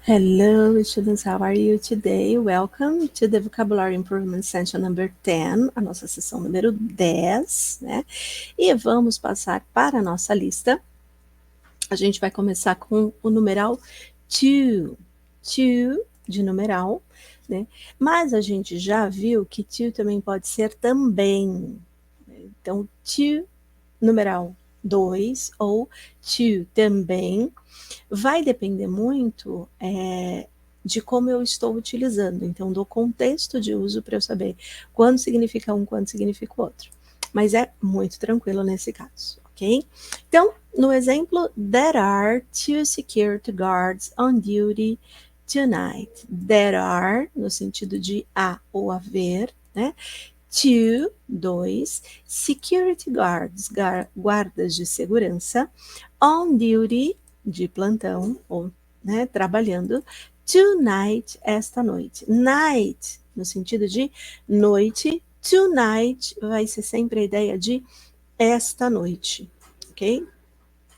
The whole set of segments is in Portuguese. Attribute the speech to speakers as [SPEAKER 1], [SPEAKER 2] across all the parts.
[SPEAKER 1] Hello, students. How are you today? Welcome to the Vocabulary Improvement Session number 10, a nossa sessão número 10, né? E vamos passar para a nossa lista. A gente vai começar com o numeral to, de numeral, né? Mas a gente já viu que to também pode ser também. Então, to, numeral 2, ou to também. Vai depender muito de como eu estou utilizando, então do contexto de uso para eu saber quando significa um, quando significa o outro. Mas é muito tranquilo nesse caso, ok? Então, no exemplo, there are two security guards on duty tonight. There are, no sentido de há ou haver, né? Two, dois, security guards, guardas de segurança, on duty, de plantão, ou né, trabalhando, tonight, esta noite. Night, no sentido de noite, tonight vai ser sempre a ideia de esta noite, ok?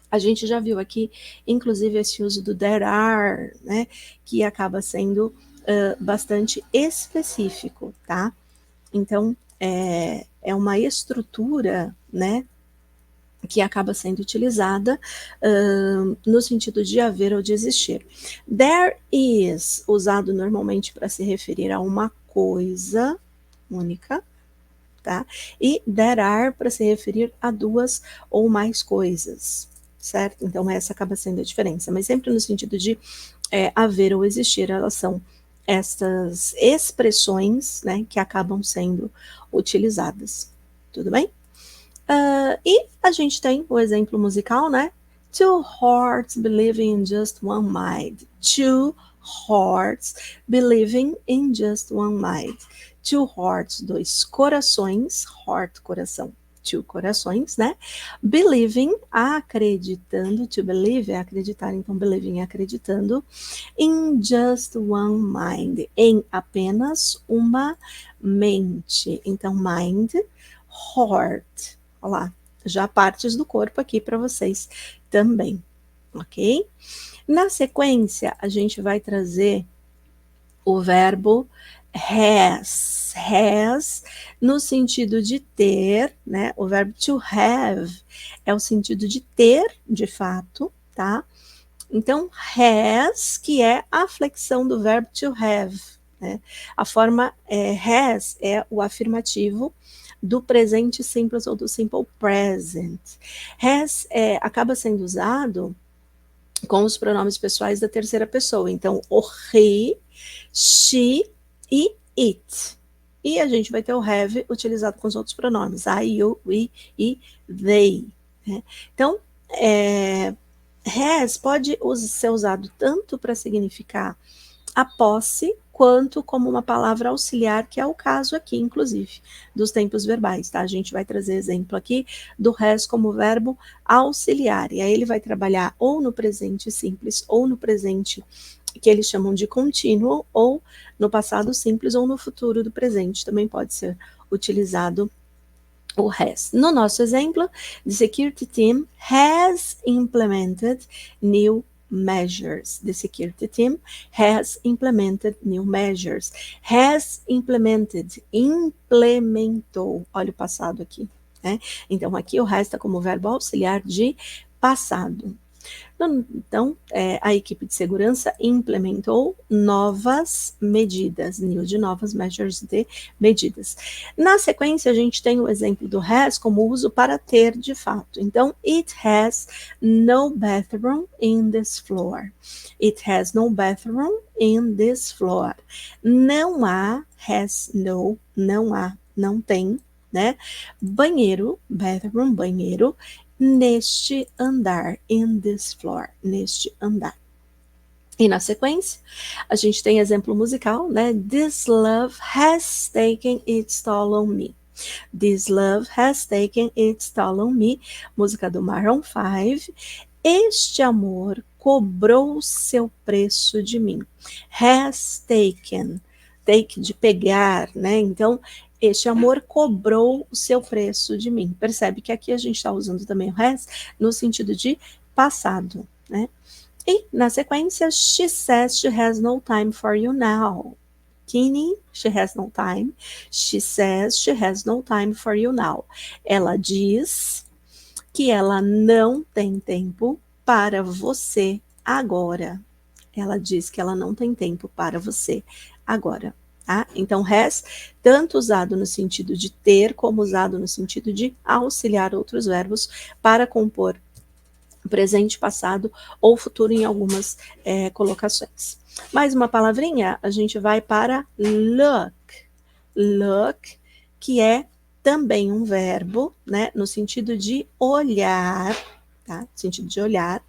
[SPEAKER 1] A gente já viu aqui, inclusive, esse uso do there are, né, que acaba sendo bastante específico, tá? Então, é uma estrutura, né, que acaba sendo utilizada no sentido de haver ou de existir. There is, usado normalmente para se referir a uma coisa única, tá? E there are para se referir a duas ou mais coisas, certo? Então essa acaba sendo a diferença, mas sempre no sentido de haver ou existir, elas são estas expressões, né, que acabam sendo utilizadas. Tudo bem? E a gente tem o exemplo musical, né? Two hearts believing in just one mind. Two hearts believing in just one mind. Two hearts, dois corações, heart, coração, two corações, né? Believing, acreditando, to believe é acreditar, então believing é acreditando, in just one mind, em apenas uma mente. Então, mind, heart. Olha lá, já partes do corpo aqui para vocês também, ok? Na sequência, a gente vai trazer o verbo has no sentido de ter, né? O verbo to have é o sentido de ter, de fato, tá? Então, has, que é a flexão do verbo to have, né? A forma has é o afirmativo do presente simples ou do simple present. Has acaba sendo usado com os pronomes pessoais da terceira pessoa. Então, o he, she e it. E a gente vai ter o have utilizado com os outros pronomes. I, you, we e they. Né? Então, has pode ser usado tanto para significar a posse, quanto como uma palavra auxiliar, que é o caso aqui, inclusive, dos tempos verbais, tá? A gente vai trazer exemplo aqui do has como verbo auxiliar, e aí ele vai trabalhar ou no presente simples, ou no presente que eles chamam de contínuo, ou no passado simples, ou no futuro do presente, também pode ser utilizado o has. No nosso exemplo, the security team has implemented new measures. The security team has implemented new measures. Has implemented, implementou. Olha o passado aqui, né? Então, aqui o has está como verbo auxiliar de passado. Então, a equipe de segurança implementou novas medidas, new de novas measures de medidas. Na sequência, a gente tem o exemplo do has como uso para ter de fato. Então, it has no bathroom in this floor. It has no bathroom in this floor. Não há, has no, não há, não tem, né? Banheiro, bathroom, banheiro, neste andar, in this floor, neste andar. E na sequência, a gente tem exemplo musical, né? This love has taken its toll on me. This love has taken its toll on me, música do Maroon 5. Este amor cobrou seu preço de mim. Has taken, take de pegar, né? Então, este amor cobrou o seu preço de mim. Percebe que aqui a gente está usando também o has no sentido de passado, né? E, na sequência, she says she has no time for you now. Kinney, she has no time. She says she has no time for you now. Ela diz que ela não tem tempo para você agora. Ela diz que ela não tem tempo para você agora. Tá? Então, has, tanto usado no sentido de ter, como usado no sentido de auxiliar outros verbos para compor presente, passado ou futuro em algumas colocações. Mais uma palavrinha, a gente vai para look. Look, que é também um verbo, né, no sentido de olhar, tá? No sentido de olhar,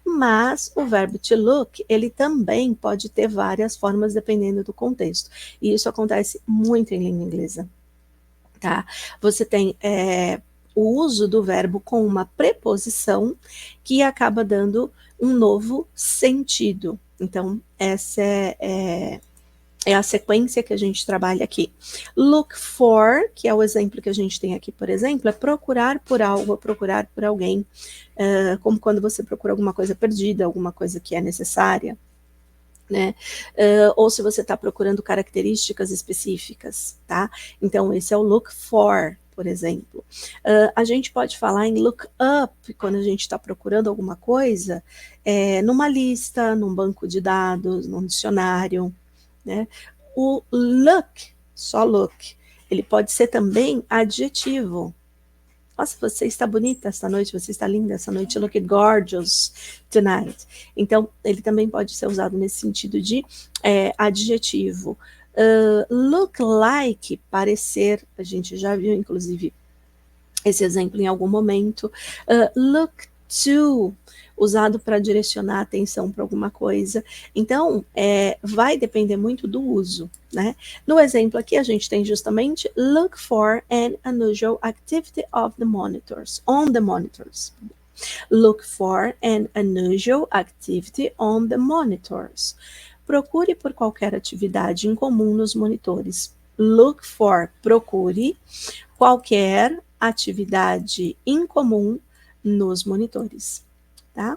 [SPEAKER 1] mas o verbo to look, ele também pode ter várias formas dependendo do contexto. E isso acontece muito em língua inglesa, tá? Você tem o uso do verbo com uma preposição que acaba dando um novo sentido. Então, essa é a sequência que a gente trabalha aqui. Look for, que é o exemplo que a gente tem aqui, por exemplo, é procurar por algo, procurar por alguém, como quando você procura alguma coisa perdida, alguma coisa que é necessária, né? Ou se você está procurando características específicas, tá? Então, esse é o look for, por exemplo. A gente pode falar em look up quando a gente está procurando alguma coisa numa lista, num banco de dados, num dicionário, né? O look, só look, ele pode ser também adjetivo. Nossa, você está bonita esta noite, você está linda esta noite, look gorgeous tonight. Então, ele também pode ser usado nesse sentido de adjetivo. Look like, parecer, a gente já viu, inclusive, esse exemplo em algum momento. Look to, usado para direcionar a atenção para alguma coisa. Então, vai depender muito do uso, né? No exemplo aqui, a gente tem justamente look for an unusual activity of the monitors, on the monitors. Look for an unusual activity on the monitors. Procure por qualquer atividade incomum nos monitores. Look for, procure qualquer atividade incomum nos monitores, tá?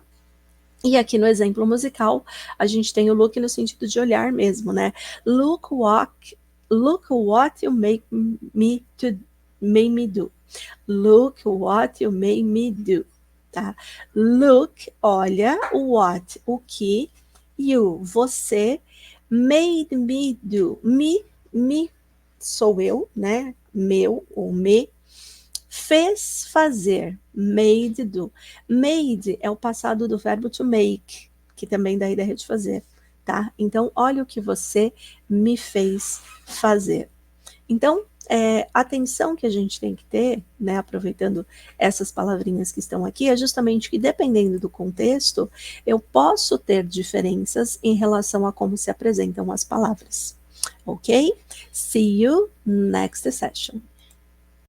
[SPEAKER 1] E aqui no exemplo musical, a gente tem o look no sentido de olhar mesmo, né? Look what you make me do. Look what you made me do, tá? Look, olha, what, o que, you, você, made me do. Me sou eu, né? Meu ou me. Fez fazer, made do. Made é o passado do verbo to make, que também dá a ideia de fazer, tá? Então, olha o que você me fez fazer. Então, a atenção que a gente tem que ter, né, aproveitando essas palavrinhas que estão aqui, é justamente que, dependendo do contexto, eu posso ter diferenças em relação a como se apresentam as palavras. Ok? See you next session.